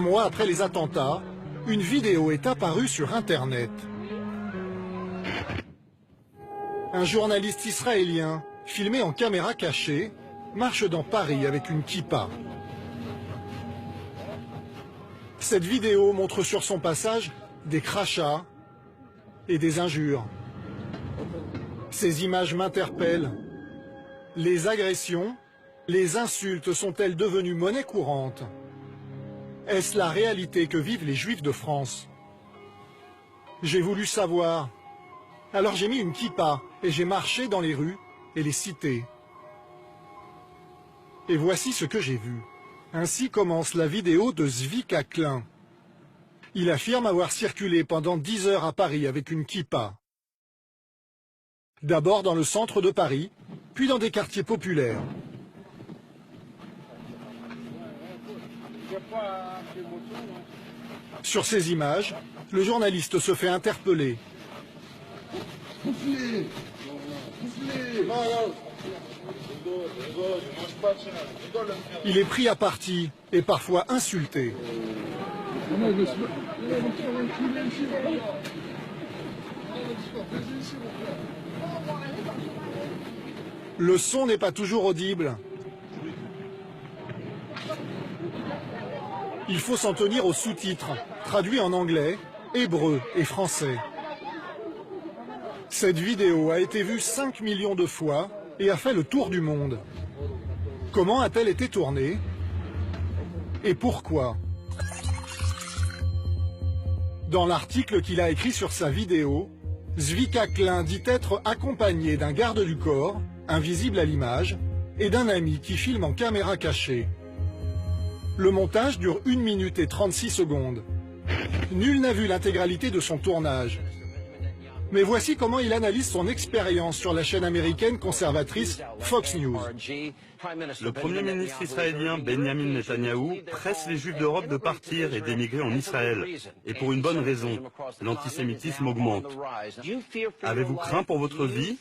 mois après les attentats, une vidéo est apparue sur Internet. Un journaliste israélien, filmé en caméra cachée, marche dans Paris avec une kippa. Cette vidéo montre sur son passage des crachats et des injures. Ces images m'interpellent. Les agressions, les insultes sont-elles devenues monnaie courante? Est-ce la réalité que vivent les Juifs de France? J'ai voulu savoir. Alors j'ai mis une kippa et j'ai marché dans les rues et les cités. Et voici ce que j'ai vu. Ainsi commence la vidéo de Zvika Klein. Il affirme avoir circulé pendant 10 heures à Paris avec une kippa. D'abord dans le centre de Paris, puis dans des quartiers populaires. Sur ces images, le journaliste se fait interpeller. Il est pris à partie et parfois insulté. Le son n'est pas toujours audible. Il faut s'en tenir aux sous-titres, traduits en anglais, hébreu et français. Cette vidéo a été vue 5 millions de fois et a fait le tour du monde. Comment a-t-elle été tournée? Et pourquoi? Dans l'article qu'il a écrit sur sa vidéo, Zvika Klein dit être accompagné d'un garde du corps, invisible à l'image, et d'un ami qui filme en caméra cachée. Le montage dure 1 minute et 36 secondes. Nul n'a vu l'intégralité de son tournage. Mais voici comment il analyse son expérience sur la chaîne américaine conservatrice Fox News. Le Premier ministre israélien Benjamin Netanyahou presse les Juifs d'Europe de partir et d'émigrer en Israël. Et pour une bonne raison, l'antisémitisme augmente. Avez-vous craint pour votre vie?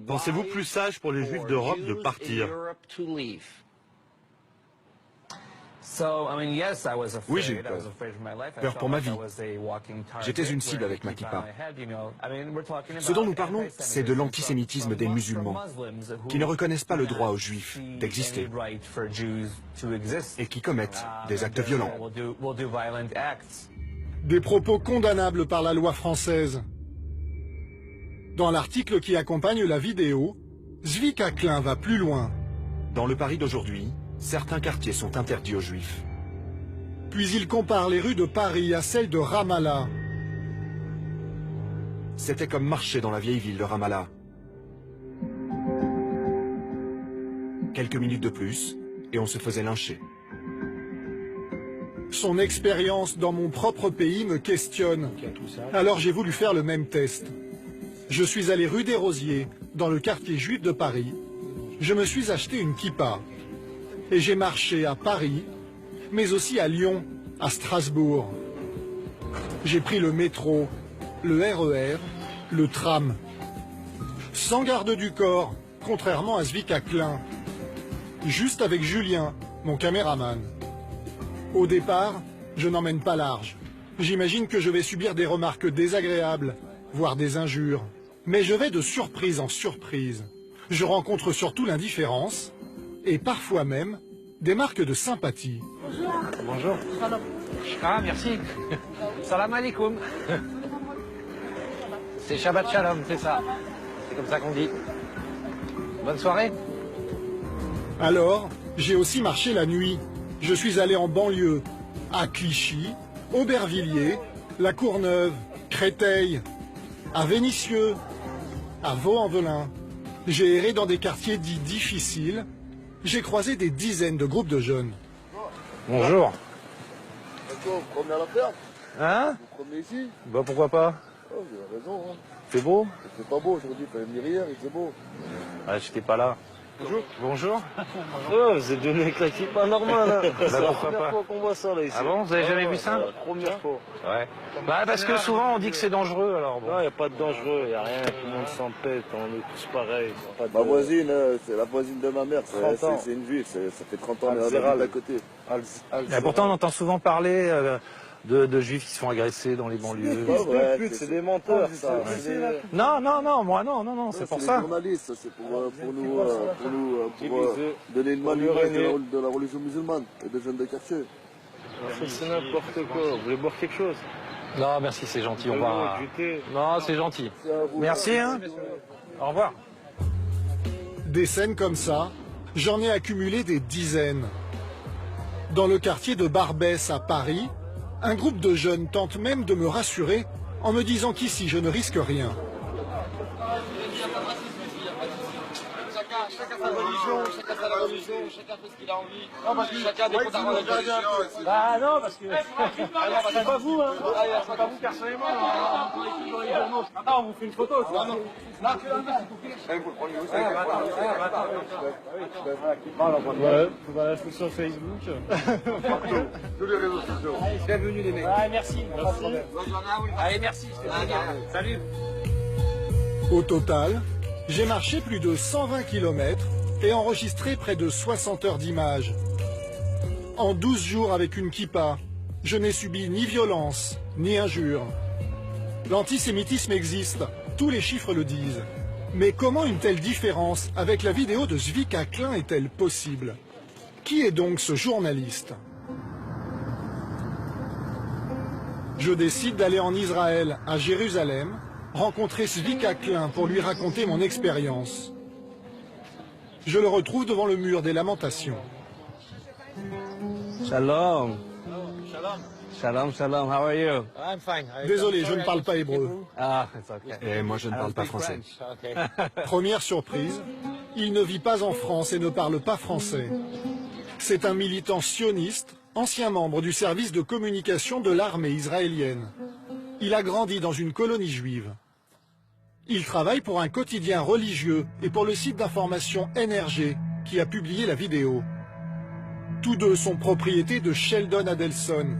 Pensez-vous plus sage pour les Juifs d'Europe de partir? Oui, j'ai eu peur. Peur pour ma vie. J'étais une cible avec ma kippa. Ce dont nous parlons, c'est de l'antisémitisme des musulmans, qui ne reconnaissent pas le droit aux juifs d'exister et qui commettent des actes violents. Des propos condamnables par la loi française. Dans l'article qui accompagne la vidéo, Zvika Klein va plus loin. Dans le Paris d'aujourd'hui, certains quartiers sont interdits aux juifs. Puis il compare les rues de Paris à celles de Ramallah. C'était comme marcher dans la vieille ville de Ramallah. Quelques minutes de plus, et on se faisait lyncher. Son expérience dans mon propre pays me questionne. Alors j'ai voulu faire le même test. Je suis allé rue des Rosiers, dans le quartier juif de Paris. Je me suis acheté une kippa. Et j'ai marché à Paris, mais aussi à Lyon, à Strasbourg. J'ai pris le métro, le RER, le tram. Sans garde du corps, contrairement à Zvika Klein. Juste avec Julien, mon caméraman. Au départ, je n'emmène pas large. J'imagine que je vais subir des remarques désagréables, voire des injures. Mais je vais de surprise en surprise. Je rencontre surtout l'indifférence, et parfois même des marques de sympathie. Bonjour. Bonjour. Salam. Ah, merci. Salam alaikum. C'est Shabbat Shalom, c'est ça. C'est comme ça qu'on dit. Bonne soirée. Alors, j'ai aussi marché la nuit. Je suis allé en banlieue, à Clichy, Aubervilliers, La Courneuve, Créteil, à Vénissieux, à Vaux-en-Velin. J'ai erré dans des quartiers dits difficiles. J'ai croisé des dizaines de groupes de jeunes. Bonjour. Vous promenez à la ferme? Hein? Vous promenez ici? Bah pourquoi pas? Oh, vous avez raison. Hein. C'est beau? C'est pas beau aujourd'hui, il fallait venir hier, il fait beau. Ah, j'étais pas là. Bonjour. Oh, vous êtes devenu avec la kippa normale. Hein. C'est la pourquoi première pas. fois qu'on voit ça là ici. Ah bon, vous avez jamais vu ça? La première fois. Ouais. Bah parce que souvent on dit que c'est dangereux alors bon. Non, il n'y a pas de dangereux, il n'y a rien, tout le monde s'en pète, on est tous pareils. Pas de... Ma voisine, c'est la voisine de ma mère, 30 ans. c'est une ville, ça fait 30 ans, mais on Alzeral. habite à côté. Et pourtant on entend souvent parler de juifs qui se font agresser dans les banlieues. pas vrai, C'est des menteurs, ça. Non, moi non, c'est pour les ça. journalistes, ça, c'est pour donner une mauvaise image de la religion musulmane et des jeunes de quartier. C'est n'importe quoi. Vous voulez boire quelque chose? Non, merci, c'est gentil, on va... Du thé. Non, c'est gentil. Merci, hein. Au revoir. Des scènes comme ça, j'en ai accumulé des dizaines. Dans le quartier de Barbès à Paris, un groupe de jeunes tente même de me rassurer en me disant qu'ici je ne risque rien. Chacun sa religion, chacun fait ce qu'il a envie. Non, parce que chacun défend sa religion. Bah non, parce que... c'est pas vous, hein. C'est pas vous personnellement. Attends, on vous fait une photo. Non, non. Là, tu l'as faut la foutre sur Facebook. Tous les réseaux sociaux. Bienvenue les mecs. Ouais, merci. Allez, merci. Salut. Au total, j'ai marché plus de 120 km et enregistré près de 60 heures d'images. En 12 jours avec une kippa, je n'ai subi ni violence, ni injures. L'antisémitisme existe, tous les chiffres le disent. Mais comment une telle différence avec la vidéo de Zvika Klein est-elle possible? Qui est donc ce journaliste? Je décide d'aller en Israël, à Jérusalem, rencontrer Zvika Klein pour lui raconter mon expérience. Je le retrouve devant le mur des lamentations. Shalom. Shalom, shalom, how are you? I'm fine. Désolé, je ne parle pas hébreu. Ah, it's okay. Et moi, je ne parle pas français. Première surprise, il ne vit pas en France et ne parle pas français. C'est un militant sioniste, ancien membre du service de communication de l'armée israélienne. Il a grandi dans une colonie juive. Il travaille pour un quotidien religieux et pour le site d'information NRG qui a publié la vidéo. Tous deux sont propriétés de Sheldon Adelson,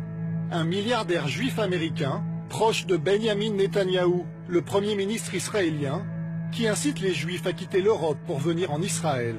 un milliardaire juif américain, proche de Benjamin Netanyahou, le premier ministre israélien, qui incite les juifs à quitter l'Europe pour venir en Israël.